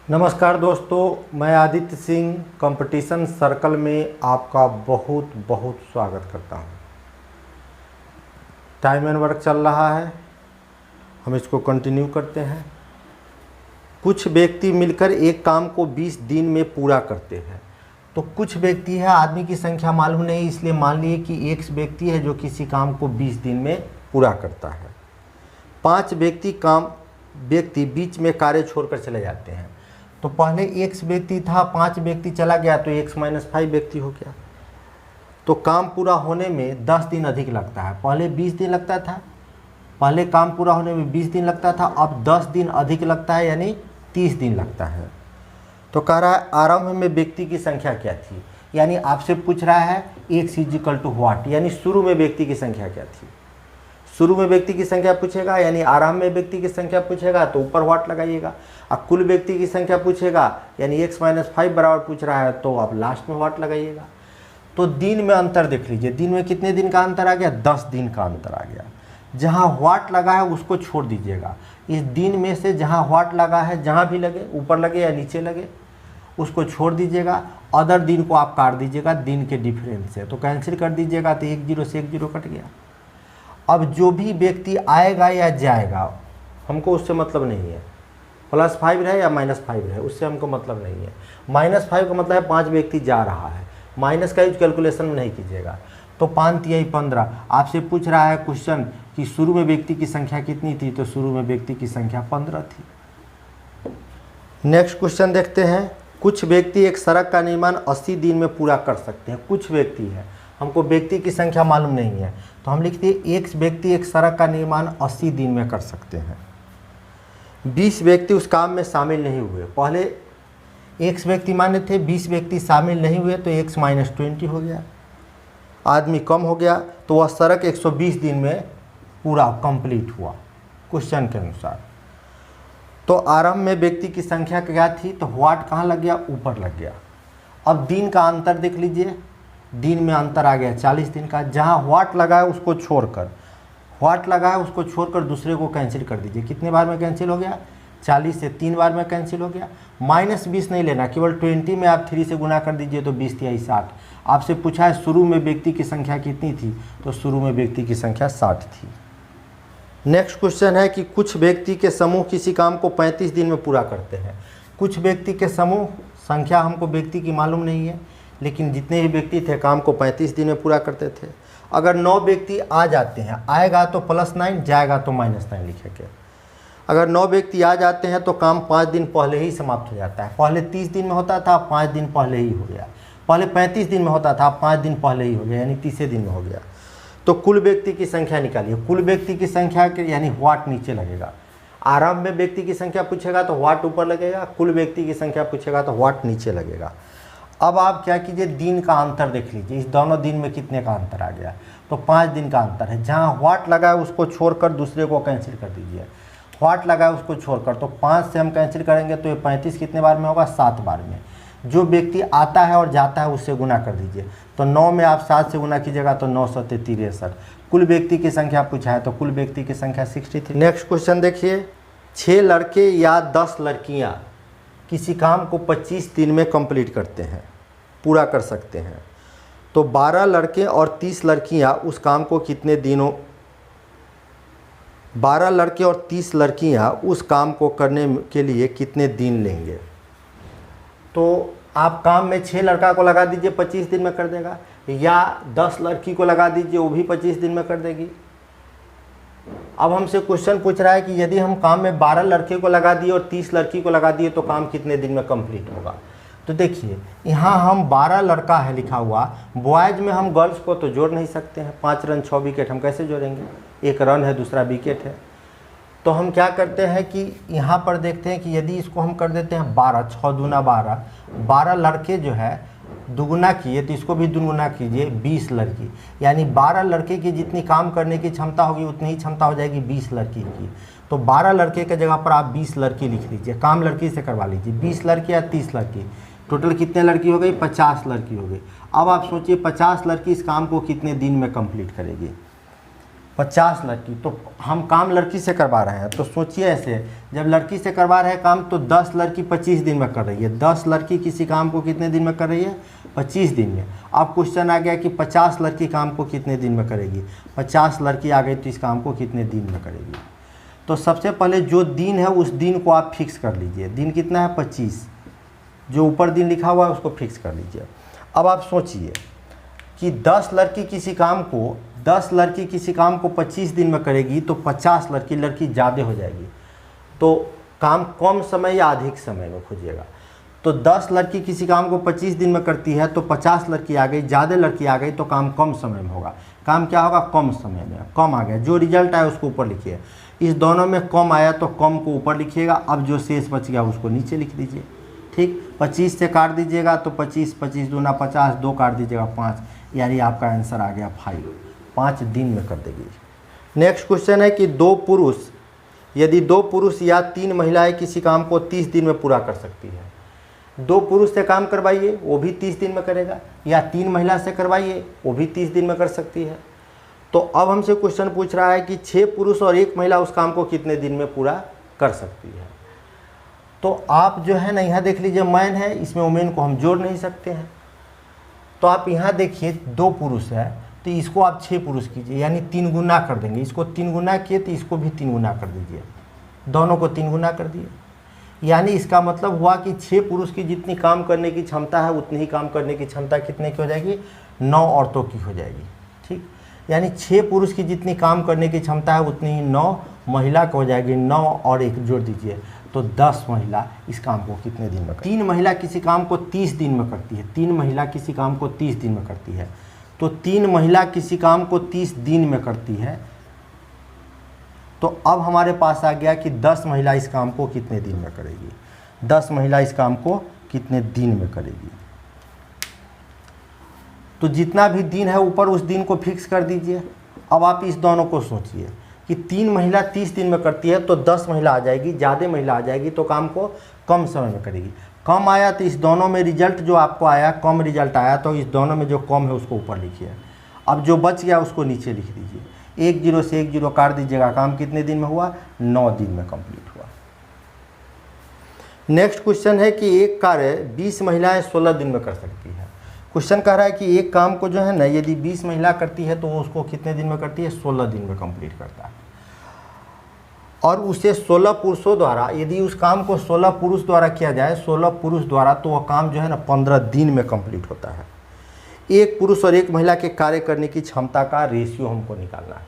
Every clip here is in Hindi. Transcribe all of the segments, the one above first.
नमस्कार दोस्तों, मैं आदित्य सिंह कंपटीशन सर्कल में आपका बहुत बहुत स्वागत करता हूं। टाइम एंड वर्क चल रहा है, हम इसको कंटिन्यू करते हैं। कुछ व्यक्ति मिलकर एक काम को 20 दिन में पूरा करते हैं। तो कुछ व्यक्ति है, आदमी की संख्या मालूम नहीं, इसलिए मान लिए कि एक व्यक्ति है जो किसी काम को 20 दिन में पूरा करता है। 5 व्यक्ति बीच में कार्य छोड़कर चले जाते हैं। तो पहले x व्यक्ति था, 5 व्यक्ति चला गया तो x-5 व्यक्ति हो गया। तो काम पूरा होने में 10 दिन अधिक लगता है। पहले 20 दिन लगता था, पहले काम पूरा होने में 20 दिन लगता था, अब 10 दिन अधिक लगता है, यानी 30 दिन लगता है। तो कह रहा है आरंभ में व्यक्ति की संख्या क्या थी, यानी आपसे पूछ रहा है x = व्हाट, यानी शुरू में व्यक्ति की संख्या क्या थी। शुरू में व्यक्ति की संख्या पूछेगा, यानी आरंभ में व्यक्ति की संख्या पूछेगा तो ऊपर व्हाट लगाइएगा। अब कुल व्यक्ति की संख्या पूछेगा, यानी x-5 बराबर पूछ रहा है तो आप लास्ट में व्हाट लगाइएगा। तो दिन में अंतर देख लीजिए, दिन में कितने दिन का अंतर आ गया, 10 दिन का अंतर आ गया। जहाँ व्हाट लगा है उसको छोड़ दीजिएगा। इस दिन में से जहाँ व्हाट लगा है, जहाँ भी लगे, ऊपर लगे या नीचे लगे, उसको छोड़ दीजिएगा। अदर दिन को आप काट दीजिएगा दिन के डिफरेंस से, तो कैंसिल कर दीजिएगा तो 1 0 से 1 0 कट गया। अब जो भी व्यक्ति आएगा या जाएगा, हमको उससे मतलब नहीं है, +5 रहे या -5 रहे, उससे हमको मतलब नहीं है। -5 का मतलब है 5 व्यक्ति जा रहा है, माइनस का यूज कैलकुलेशन में नहीं कीजिएगा। तो 5 × 3 = 15। आपसे पूछ रहा है क्वेश्चन कि शुरू में व्यक्ति की संख्या कितनी थी, तो शुरू में व्यक्ति की संख्या 15 थी। नेक्स्ट क्वेश्चन देखते हैं। कुछ व्यक्ति एक सड़क का निर्माण 80 दिन में पूरा कर सकते हैं। कुछ व्यक्ति है, हमको व्यक्ति की संख्या मालूम नहीं है, तो हम लिखते हैं एक व्यक्ति एक सड़क का निर्माण 80 दिन में कर सकते हैं। 20 व्यक्ति उस काम में शामिल नहीं हुए। पहले x व्यक्ति माने थे, 20 व्यक्ति शामिल नहीं हुए तो x-20 हो गया, आदमी कम हो गया, तो वह सड़क 120 दिन में पूरा कंप्लीट हुआ क्वेश्चन के अनुसार। तो आरंभ में व्यक्ति की संख्या क्या थी, तो व्हाट कहाँ लग गया, ऊपर लग गया। अब दिन का अंतर देख लीजिए, दिन में अंतर आ गया 40 दिन का। जहाँ व्हाट लगा है उसको छोड़कर, व्हाट लगा है उसको छोड़कर दूसरे को कैंसिल कर दीजिए। कितने बार में कैंसिल हो गया, 40 से 3 बार में कैंसिल हो गया। -20 नहीं लेना, केवल 20 में आप 3 से गुना कर दीजिए तो 20 × 3 = 60। आपसे पूछा है शुरू में व्यक्ति की संख्या कितनी थी, तो शुरू में व्यक्ति की संख्या 60 थी। नेक्स्ट क्वेश्चन है कि कुछ व्यक्ति के समूह किसी काम को 35 दिन में पूरा करते हैं। कुछ व्यक्ति के समूह, संख्या हमको व्यक्ति की मालूम नहीं है, लेकिन जितने भी व्यक्ति थे काम को 35 दिन में पूरा करते थे। अगर 9 व्यक्ति आ जाते हैं, आएगा तो +9, जाएगा तो -9 लिखेंगे। अगर 9 व्यक्ति आ जाते हैं तो काम 5 दिन पहले ही समाप्त हो जाता है। पहले 30 दिन में होता था, 5 दिन पहले ही हो गया। पहले 35 दिन में होता था, 5 दिन पहले ही हो गया, यानी 30 दिन में हो गया। तो कुल व्यक्ति की संख्या निकालिए। कुल व्यक्ति की संख्या के यानी व्हाट नीचे लगेगा। आरंभ में व्यक्ति की संख्या पूछेगा तो व्हाट ऊपर लगेगा, कुल व्यक्ति की संख्या पूछेगा तो व्हाट नीचे लगेगा। अब आप क्या कीजिए, दिन का अंतर देख लीजिए, इस दोनों दिन में कितने का अंतर आ गया, तो 5 दिन का अंतर है। जहाँ व्हाट लगा है उसको छोड़कर दूसरे को कैंसिल कर दीजिए। व्हाट लगा है उसको छोड़कर, तो 5 से हम कैंसिल करेंगे तो ये 35 कितने बार में होगा, 7 बार में। जो व्यक्ति आता है और जाता है उससे गुना कर दीजिए। तो 9 में आप 7 से गुना कीजिएगा तो 9 × 7 = 63। कुल व्यक्ति की संख्या पूछा है तो कुल व्यक्ति की संख्या 63। नेक्स्ट क्वेश्चन देखिए। 6 लड़के या 10 लड़कियां किसी काम को 25 दिन में कंप्लीट करते हैं, पूरा कर सकते हैं। तो 12 लड़के और 30 लड़कियां उस काम को कितने दिनों 12 लड़के और 30 लड़कियां उस काम को करने के लिए कितने दिन लेंगे। तो आप काम में 6 लड़का को लगा दीजिए, 25 दिन में कर देगा, या 10 लड़की को लगा दीजिए, वो भी 25 दिन में कर देगी। अब हमसे क्वेश्चन पूछ रहा है कि यदि हम काम में 12 लड़के को लगा दिए और 30 लड़की को लगा दिए तो काम कितने दिन में कंप्लीट होगा। तो देखिए यहाँ हम 12 लड़का है लिखा हुआ, बॉयज़ में हम गर्ल्स को तो जोड़ नहीं सकते हैं। 5 रन 6 विकेट हम कैसे जोड़ेंगे, 1 रन है दूसरा विकेट है। तो हम क्या करते हैं कि यहाँ पर देखते हैं कि यदि इसको हम कर देते हैं 12, 6 दूना 12, 12 लड़के जो है दुगुना किए तो इसको भी दुगुना कीजिए, 20 लड़की, यानी 12 लड़के की जितनी काम करने की क्षमता होगी उतनी ही क्षमता हो जाएगी 20 लड़की की। तो 12 लड़के के जगह पर आप 20 लड़की लिख लीजिए, काम लड़की से करवा लीजिए। 20 लड़की या 30 लड़की, टोटल कितने लड़की हो गई, 50 लड़की हो गई। अब आप सोचिए 50 लड़की इस काम को कितने दिन में कंप्लीट करेगी। 50 लड़की, तो हम काम लड़की से करवा रहे हैं, तो सोचिए ऐसे, जब लड़की से करवा रहे हैं काम तो 10 लड़की 25 दिन में कर रही है। 10 लड़की किसी काम को कितने दिन में कर रही है? 25 दिन में। अब क्वेश्चन आ गया कि 50 लड़की काम को कितने दिन में करेगी? 50 लड़की आ गई तो इस काम को कितने दिन में करेगी? तो सबसे पहले जो दिन है उस दिन को आप फिक्स कर लीजिए। दिन कितना है? 25। जो ऊपर दिन लिखा हुआ है उसको फिक्स कर लीजिए। अब आप सोचिए कि 10 लड़की किसी काम को 25 दिन में करेगी तो 50 लड़की ज़्यादा हो जाएगी, तो काम कम समय या अधिक समय में खोजिएगा। तो 10 लड़की किसी काम को 25 दिन में करती है तो 50 लड़की आ गई, ज़्यादा लड़की आ गई तो काम कम समय में होगा। काम क्या होगा? कम समय में। कम आ गया, जो रिजल्ट आया उसको ऊपर लिखिए। इस दोनों में कम आया तो कम को ऊपर लिखिएगा, अब जो शेष बच गया उसको नीचे लिख दीजिए। ठीक, 25 से काट दीजिएगा तो 25, 25 दूना 50, 2 काट दीजिएगा 5, यानी आपका आंसर आ गया 5। 5 दिन में कर देगी। नेक्स्ट क्वेश्चन है कि यदि 2 पुरुष या 3 महिलाएं किसी काम को 30 दिन में पूरा कर सकती है। 2 पुरुष से काम करवाइए, वो भी 30 दिन में करेगा, या 3 महिला से करवाइए, वो भी 30 दिन में कर सकती है। तो अब हमसे क्वेश्चन पूछ रहा है कि 6 पुरुष और 1 महिला उस काम को कितने दिन में पूरा कर सकती है। तो आप जो है ना यहाँ देख लीजिए, मैन है, इसमें वुमेन को हम जोड़ नहीं सकते हैं। तो आप यहाँ देखिए 2 पुरुष है तो इसको आप 6 पुरुष कीजिए, यानी 3 गुना कर देंगे। इसको 3 गुना किए तो इसको भी 3 गुना कर दीजिए, दोनों को 3 गुना कर दिए। यानी इसका मतलब हुआ कि 6 पुरुष की जितनी काम करने की क्षमता है उतनी ही काम करने की क्षमता कितने की हो जाएगी? 9 औरतों की हो जाएगी। ठीक, यानी 6 पुरुष की जितनी काम करने की क्षमता है उतनी ही 9 महिला को हो जाएगी। 9 और 1 जोड़ दीजिए तो 10 महिला इस काम को कितने दिन में करती है? 3 महिला किसी काम को 30 दिन में करती है। 3 महिला किसी काम को 30 दिन में करती है, तो 3 महिला किसी काम को 30 दिन में करती है। तो अब हमारे पास आ गया कि 10 महिला इस काम को कितने दिन में करेगी? 10 महिला इस काम को कितने दिन में करेगी? तो जितना भी दिन है ऊपर उस दिन को फिक्स कर दीजिए। अब आप इस दोनों को सोचिए कि 3 महिला 30 दिन में करती है तो 10 महिला आ जाएगी, ज़्यादा महिला आ जाएगी तो काम को कम समय में करेगी। कम आया तो इस दोनों में रिजल्ट जो आपको आया, कम रिजल्ट आया, तो इस दोनों में जो कम है उसको ऊपर लिखिए। अब जो बच गया उसको नीचे लिख दीजिए। 1 0 से 1 0 काट दीजिएगा। काम कितने दिन में हुआ? 9 दिन में कंप्लीट हुआ। नेक्स्ट क्वेश्चन है कि एक कार्य 20 महिलाएं 16 दिन में कर सकती है। क्वेश्चन कह रहा है कि एक काम को जो है ना यदि 20 महिला करती है तो वो उसको कितने दिन में करती है? 16 दिन में कंप्लीट करता है। और उसे 16 पुरुषों द्वारा, यदि उस काम को 16 पुरुष द्वारा किया जाए, 16 पुरुष द्वारा, तो वह काम जो है ना 15 दिन में कंप्लीट होता है। एक पुरुष और 1 महिला के कार्य करने की क्षमता का रेशियो हमको निकालना है।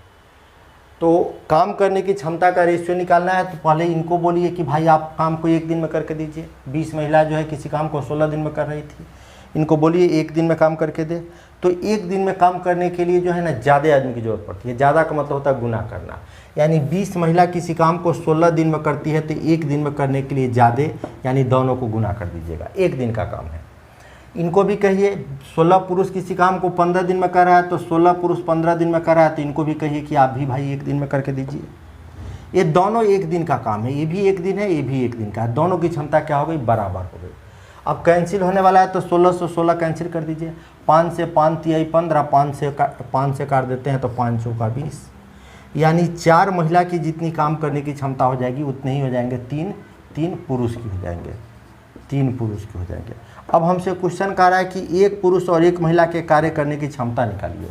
तो काम करने की क्षमता का रेशियो निकालना है तो पहले इनको बोलिए कि भाई आप काम को 1 दिन में करके दीजिए। 20 महिला जो है किसी काम को 16 दिन में कर रही थी, इनको बोलिए 1 दिन में काम करके दे। तो 1 दिन में काम करने के लिए जो है ना ज़्यादा आदमी की ज़रूरत पड़ती है। ज़्यादा का मतलब होता है गुना करना, यानी 20 महिला किसी काम को 16 दिन में करती है तो 1 दिन में करने के लिए ज़्यादा, यानी दोनों को गुना कर दीजिएगा। 1 दिन का काम है। इनको भी कहिए 16 पुरुष किसी काम को 15 दिन में कर रहा है तो 16 पुरुष 15 दिन में कर रहा है, तो इनको भी कहिए कि आप भी भाई 1 दिन में करके दीजिए। ये दोनों 1 दिन का काम है, ये भी 1 दिन है, ये भी 1 दिन का है। दोनों की क्षमता क्या हो गई? बराबर हो गई। अब कैंसिल होने वाला है तो 16 से 16 कैंसिल कर दीजिए। 5 से 5 तिहाई 15, 5 से काट देते हैं तो 5 चौका 20, यानी 4 महिला की जितनी काम करने की क्षमता हो जाएगी उतने ही हो जाएंगे 3 पुरुष की हो जाएंगे, 3 पुरुष की हो जाएंगे। अब हमसे क्वेश्चन कह रहा है कि 1 पुरुष और 1 महिला के कार्य करने की क्षमता निकालिए।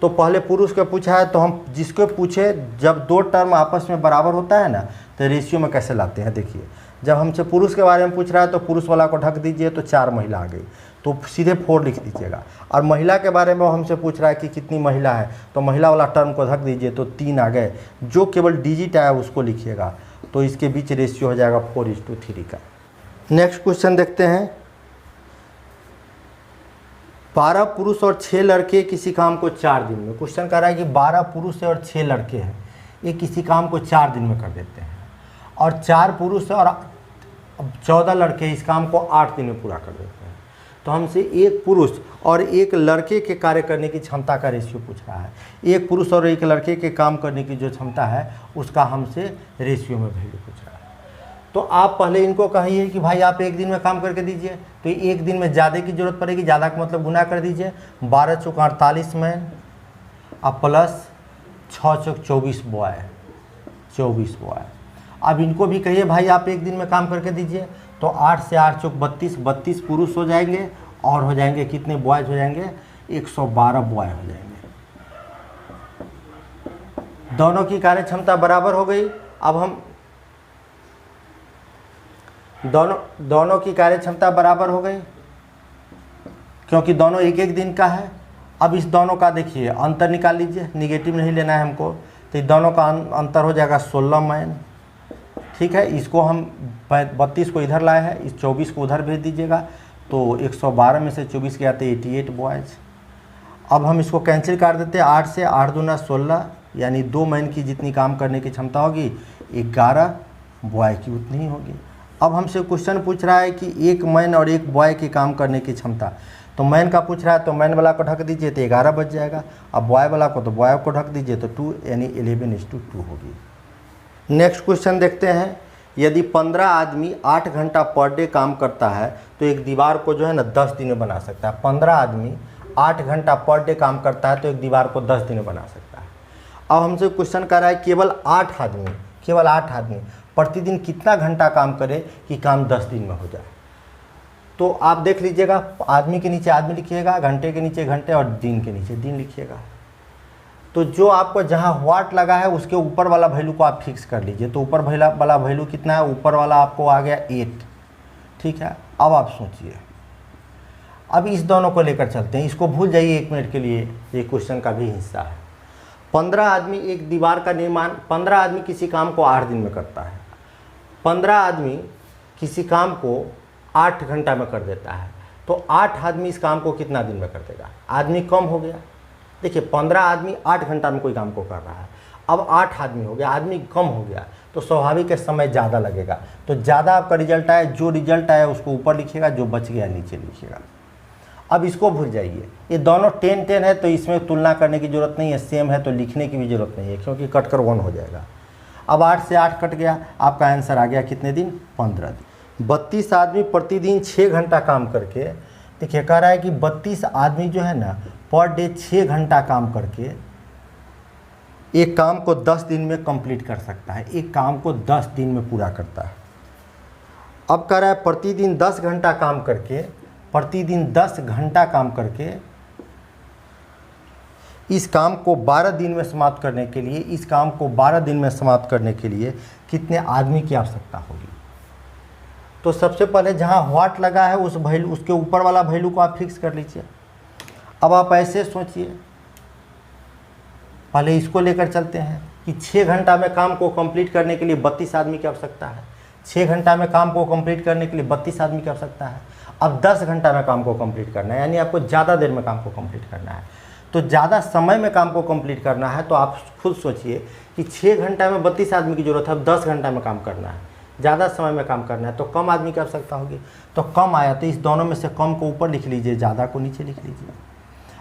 तो पहले पुरुष का पूछा है तो हम जिसको पूछे, जब 2 टर्म आपस में बराबर होता है ना तो रेशियो में कैसे लाते हैं। देखिए, जब हमसे पुरुष के बारे में पूछ रहा है तो पुरुष वाला को ढक दीजिए तो 4 महिला आ गई, तो सीधे 4 लिख दीजिएगा। और महिला के बारे में हमसे पूछ रहा है कि कितनी महिला है, तो महिला वाला टर्म को ढक दीजिए तो 3 आ गए। जो केवल डिजिट आया उसको लिखिएगा, तो इसके बीच रेशियो हो जाएगा 4:3 का। नेक्स्ट क्वेश्चन देखते हैं। 12 पुरुष और 6 लड़के किसी काम को 4 दिन में। क्वेश्चन कह रहा है कि 12 पुरुष और 6 लड़के हैं, ये किसी काम को 4 दिन में कर देते हैं, और 4 पुरुष और 14 लड़के इस काम को 8 दिन में पूरा कर देते हैं। तो हमसे 1 पुरुष और 1 लड़के के कार्य करने की क्षमता का रेशियो पूछ रहा है। 1 पुरुष और 1 लड़के के काम करने की जो क्षमता है उसका हमसे रेशियो में वैल्यू पूछ रहा है। तो आप पहले इनको कहिए कि भाई आप 1 दिन में काम करके दीजिए, तो 1 दिन में ज़्यादा की ज़रूरत पड़ेगी। ज़्यादा का मतलब गुना कर दीजिए। 12 चौका 48 मैन, अब प्लस 6 चौक 24 बॉय, 24 बॉय। अब इनको भी कहिए भाई आप एक दिन में काम करके दीजिए, तो 8 से 8 चौक 32, 32 पुरुष हो जाएंगे और हो जाएंगे कितने बॉयज हो जाएंगे, 112 बॉय हो जाएंगे। दोनों की कार्य क्षमता बराबर हो गई। अब हम दोनों की कार्य क्षमता बराबर हो गई क्योंकि दोनों एक एक दिन का है। अब इस दोनों का देखिए अंतर निकाल लीजिए, निगेटिव नहीं लेना है हमको, तो इस दोनों का अंतर हो जाएगा 16 मैन। ठीक है, इसको हम 32 को इधर लाए हैं, इस 24 को उधर भेज दीजिएगा, तो 112 में से 24 गया तो 88 बॉयज। अब हम इसको कैंसिल कर देते हैं, 8 से 8 दूना 16, यानी 2 मैन की जितनी काम करने की क्षमता होगी 11 बॉय की उतनी ही होगी। अब हमसे क्वेश्चन पूछ रहा है कि एक मैन और एक बॉय की काम करने की क्षमता, तो मैन का पूछ रहा है तो मैन वाला को ढक दीजिए तो 11 बच जाएगा। अब बॉय वाला को तो बॉय को ढक दीजिए तो 2, यानी 11:2 होगी। नेक्स्ट क्वेश्चन देखते हैं, यदि 15 आदमी 8 घंटा पर डे काम करता है तो एक दीवार को जो है ना 10 दिन में बना सकता है। 15 आदमी 8 घंटा पर डे काम करता है तो एक दीवार को 10 दिन में बना सकता है। अब हमसे क्वेश्चन कर रहा है केवल 8 आदमी प्रतिदिन कितना घंटा काम करे कि काम 10 दिन में हो जाए। तो आप देख लीजिएगा, आदमी के नीचे आदमी लिखिएगा, घंटे के नीचे घंटे और दिन के नीचे दिन लिखिएगा। तो जो आपको जहाँ वाट लगा है उसके ऊपर वाला वैल्यू को आप फिक्स कर लीजिए। तो ऊपर वाला वैल्यू कितना है, ऊपर वाला आपको आ गया 8। ठीक है, अब आप सोचिए, अब इस दोनों को लेकर चलते हैं, इसको भूल जाइए 1 मिनट के लिए, ये क्वेश्चन का भी हिस्सा है। 15 आदमी एक दीवार का निर्माण, 15 आदमी किसी काम को 8 दिन में करता है। 15 आदमी किसी काम को 8 घंटा में कर देता है, तो 8 आदमी इस काम को कितना दिन में कर देगा। आदमी कम हो गया, देखिए 15 आदमी 8 घंटा में कोई काम को कर रहा है, अब 8 आदमी हो गया, आदमी कम हो गया, तो स्वाभाविक है समय ज़्यादा लगेगा। तो ज़्यादा आपका रिजल्ट आया, जो रिजल्ट आया उसको ऊपर लिखिएगा, जो बच गया नीचे लिखिएगा। अब इसको भूल जाइए, ये दोनों 10-10 है तो इसमें तुलना करने की ज़रूरत नहीं है, सेम है तो लिखने की भी ज़रूरत नहीं है क्योंकि कट कर 1 हो जाएगा। अब 8 से 8 कट गया, आपका आंसर आ गया कितने दिन, 15 दिन। 32 आदमी प्रतिदिन 6 घंटा काम करके, देखिए कह रहा है कि 32 आदमी जो है ना पर डे 6 घंटा काम करके एक काम को 10 दिन में कंप्लीट कर सकता है, एक काम को 10 दिन में पूरा करता है। अब कह रहा है प्रतिदिन 10 घंटा काम करके, प्रतिदिन 10 घंटा काम करके इस काम को 12 दिन में समाप्त करने के लिए, इस काम को 12 दिन में समाप्त करने के लिए कितने आदमी की आवश्यकता होगी। तो सबसे पहले जहाँ व्हाट लगा है उस वैल्यू, उसके ऊपर वाला वैल्यू को आप फिक्स कर लीजिए। अब आप ऐसे सोचिए, पहले इसको लेकर चलते हैं कि 6 घंटा में काम को कंप्लीट करने के लिए 32 आदमी की आवश्यकता है। 6 घंटा में काम को कंप्लीट करने के लिए 32 आदमी की आवश्यकता है। अब 10 घंटा में काम को कंप्लीट करना है, यानी आपको ज़्यादा देर में काम को कंप्लीट करना है, तो ज़्यादा समय में काम को कंप्लीट करना है। तो आप खुद सोचिए कि 6 घंटा में 32 आदमी की ज़रूरत है, अब 10 घंटा में काम करना है, ज़्यादा समय में काम करना है, तो कम आदमी की आवश्यकता होगी। तो कम आया तो इस दोनों में से कम को ऊपर लिख लीजिए, ज़्यादा को नीचे लिख लीजिए।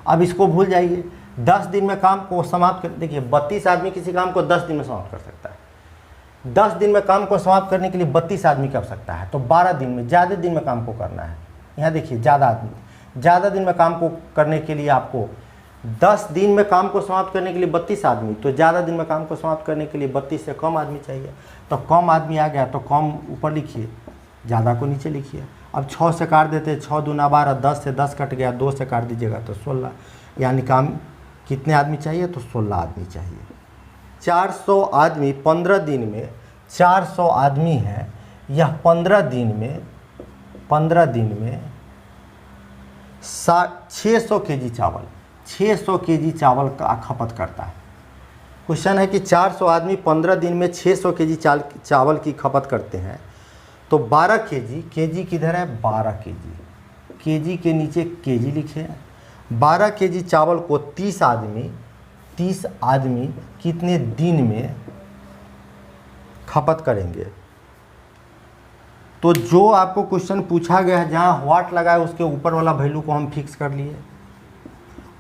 अब इसको भूल जाइए, 10 दिन में काम को समाप्त कर, देखिए 32 आदमी किसी काम को 10 दिन में समाप्त कर सकता है। 10 दिन में काम को समाप्त करने के लिए 32 आदमी की आवश्यकता है, तो 12 दिन में, ज़्यादा दिन में काम को करना है। यहाँ देखिए ज़्यादा दिन में काम को करने के लिए आपको 10 दिन में काम को समाप्त करने के लिए 32 आदमी, तो ज़्यादा दिन में काम को समाप्त करने के लिए 32 से कम आदमी चाहिए। तो कम आदमी आ गया तो कम ऊपर लिखिए, ज़्यादा को नीचे लिखिए। अब 6 से काट देते, 6 दूना 12, 10 से 10 कट गया, 2 से काट दीजिएगा तो 16, यानी काम कितने आदमी चाहिए, तो 16 आदमी चाहिए। 400 आदमी 15 दिन में, 400 आदमी है, यह 15 दिन में 600 केजी चावल, 600 केजी चावल का खपत करता है। क्वेश्चन है कि 400 आदमी 15 दिन में 600 केजी चावल की खपत करते हैं, तो 12 केजी, केजी किधर है, 12 केजी, केजी के नीचे केजी लिखे। 12 केजी चावल को 30 आदमी कितने दिन में खपत करेंगे। तो जो आपको क्वेश्चन पूछा गया है, जहाँ व्हाट लगा है उसके ऊपर वाला वैल्यू को हम फिक्स कर लिए।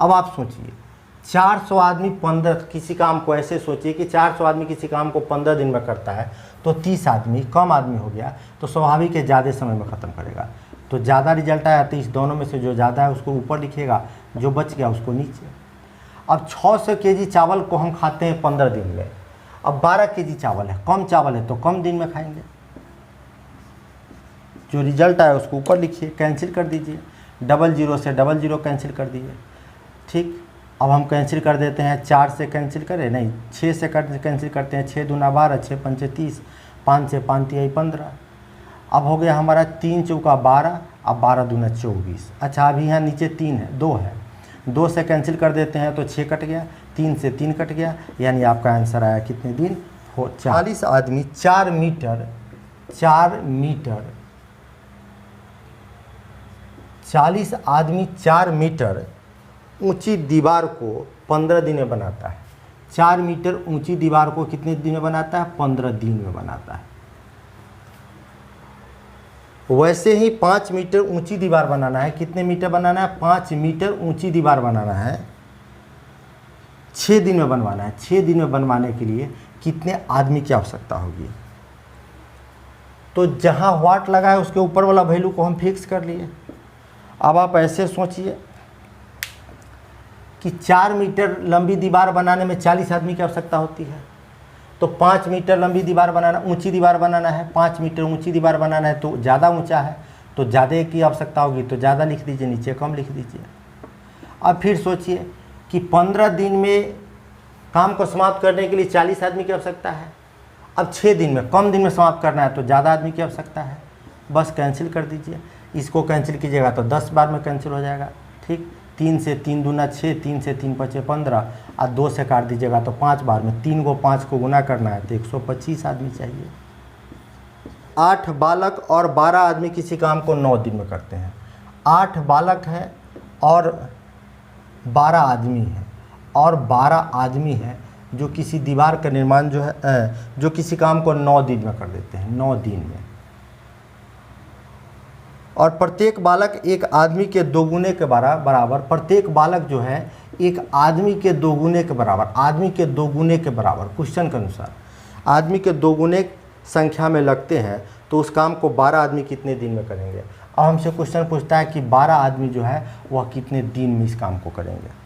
अब आप सोचिए 400 आदमी 15, किसी काम को ऐसे सोचिए कि 400 आदमी किसी काम को 15 दिन में करता है, तो 30 आदमी कम आदमी हो गया, तो स्वाभाविक है ज़्यादा समय में ख़त्म करेगा। तो ज़्यादा रिजल्ट आया तो इस दोनों में से जो ज़्यादा है उसको ऊपर लिखिएगा, जो बच गया उसको नीचे। अब 600 केजी चावल को हम खाते हैं 15 दिन में, अब 12 केजी चावल है, कम चावल है तो कम दिन में खाएंगे। जो रिजल्ट आया उसको ऊपर लिखिए, कैंसिल कर दीजिए, 00 से 00 कैंसिल कर दीजिए। ठीक, अब हम कैंसिल कर देते हैं, 4 से कैंसिल करें, नहीं 6 से कैंसिल करते हैं, 6 दूना 12, 6 पंचे 30, 5 से 5 तिहाई 15। अब हो गया हमारा 3 चौका 12, अब 12 दूना 24। अच्छा, अभी यहाँ नीचे 3 है, 2 है, 2 से कैंसिल कर देते हैं तो 6 कट गया, 3 से 3 कट गया, यानी आपका आंसर आया कितने दिन? 40 आदमी 4 मीटर 40 आदमी 4 मीटर ऊंची दीवार को 15 दिन में बनाता है। 4 मीटर ऊंची दीवार को कितने दिन में बनाता है? 15 दिन में बनाता है। वैसे ही 5 मीटर ऊंची दीवार बनाना है, कितने मीटर बनाना है? 5 मीटर ऊंची दीवार बनाना है, 6 दिन में बनवाना है। 6 दिन में बनवाने के लिए कितने आदमी की आवश्यकता होगी? तो जहां वाट लगा है उसके ऊपर वाला वैल्यू को हम फिक्स कर लिए। अब आप ऐसे सोचिए कि 4 मीटर लंबी दीवार बनाने में 40 आदमी की आवश्यकता होती है, तो 5 मीटर लंबी दीवार बनाना, ऊंची दीवार बनाना है, 5 मीटर ऊंची दीवार बनाना है तो ज़्यादा ऊंचा है, तो ज़्यादा की आवश्यकता होगी, तो ज़्यादा लिख दीजिए, नीचे कम लिख दीजिए। अब फिर सोचिए कि 15 दिन में काम को समाप्त करने के लिए 40 आदमी की आवश्यकता है। अब 6 दिन में, कम दिन में समाप्त करना है तो ज़्यादा आदमी की आवश्यकता है। बस कैंसिल कर दीजिए, इसको कैंसिल कीजिएगा तो 10 बार में कैंसिल हो जाएगा। ठीक, 3 से 3 दूना 6, 3 से 3 पचे 15, और 2 से काट दीजिएगा तो 5 बार में, 3 को 5 को गुना करना है तो 125 आदमी चाहिए। 8 बालक और 12 आदमी किसी काम को 9 दिन में करते हैं। 8 बालक है और 12 आदमी है, और 12 आदमी है जो किसी दीवार का निर्माण जो है, जो किसी काम को 9 दिन में कर देते हैं, 9 दिन में। और प्रत्येक बालक एक आदमी के 2 गुने के बराबर, प्रत्येक बालक जो है एक आदमी के 2 गुने के बराबर, आदमी के 2 गुने के बराबर, क्वेश्चन के अनुसार आदमी के 2 गुने संख्या में लगते हैं, तो उस काम को 12 आदमी कितने दिन में करेंगे। अब हमसे क्वेश्चन पूछता है कि 12 आदमी जो है वह कितने दिन में इस काम को करेंगे।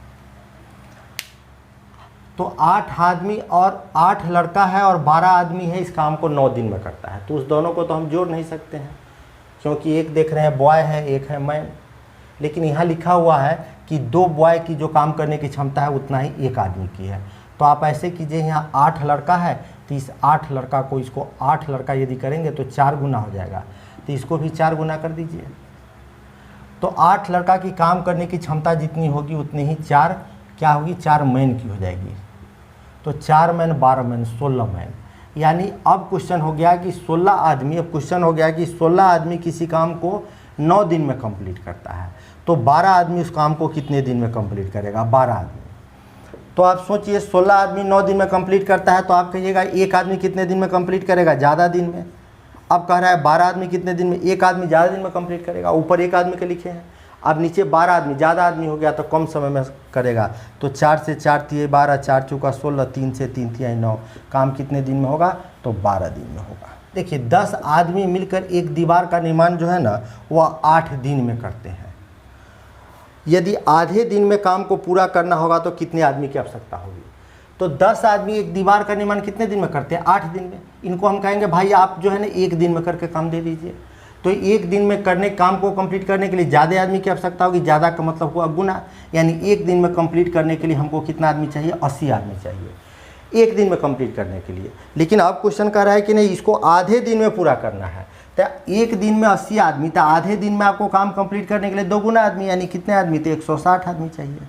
तो 8 आदमी और 8 लड़का है और 12 आदमी है, इस काम को 9 दिन में करता है, तो उस दोनों को तो हम जोड़ नहीं सकते हैं, क्योंकि एक देख रहे हैं बॉय है, एक है मैन। लेकिन यहाँ लिखा हुआ है कि 2 बॉय की जो काम करने की क्षमता है उतना ही एक आदमी की है। तो आप ऐसे कीजिए, यहाँ 8 लड़का है तो इस 8 लड़का को, इसको 8 लड़का यदि करेंगे तो 4 गुना हो जाएगा, तो इसको भी 4 गुना कर दीजिए। तो 8 लड़का की काम करने की क्षमता जितनी होगी उतनी ही 4 क्या होगी? 4 मैन की हो जाएगी। तो 4 मैन 12 मैन 16 मैन, यानी अब क्वेश्चन हो गया कि 16 आदमी, अब क्वेश्चन हो गया कि 16 आदमी किसी काम को 9 दिन में कंप्लीट करता है, तो 12 आदमी उस काम को कितने दिन में कंप्लीट करेगा? 12 आदमी। तो आप सोचिए 16 आदमी 9 दिन में कंप्लीट करता है, तो आप कहिएगा एक आदमी कितने दिन में कंप्लीट करेगा? ज़्यादा दिन में। अब कह रहा है 12 आदमी कितने दिन में? एक आदमी ज़्यादा दिन में कंप्लीट करेगा, ऊपर एक आदमी के लिखे हैं। अब नीचे 12 आदमी, ज़्यादा आदमी हो गया तो कम समय में करेगा, तो 4 से 4 तिहाई 12, 4 चौका 16, 3 से 3 तिहाई 9, काम कितने दिन में होगा? तो 12 दिन में होगा। देखिए 10 आदमी मिलकर एक दीवार का निर्माण जो है ना वह 8 दिन में करते हैं। यदि आधे दिन में काम को पूरा करना होगा तो कितने आदमी की आवश्यकता होगी? तो 10 आदमी एक दीवार का निर्माण कितने दिन में करते हैं? 8 दिन में। इनको हम कहेंगे भाई आप जो है ना 1 दिन में करके काम दे दीजिए। तो 1 दिन में करने काम को कंप्लीट करने के लिए ज़्यादा आदमी की आवश्यकता होगी, ज़्यादा का मतलब हुआ गुना, यानी 1 दिन में कंप्लीट करने के लिए हमको कितना आदमी चाहिए? 80 आदमी चाहिए 1 दिन में कंप्लीट करने के लिए। लेकिन अब क्वेश्चन कह रहा है कि नहीं, इसको आधे दिन में पूरा करना है, तो 1 दिन में 80 आदमी, तो आधे दिन में आपको काम कंप्लीट करने के लिए 2 गुना आदमी, यानी कितने आदमी? तो 160 आदमी चाहिए।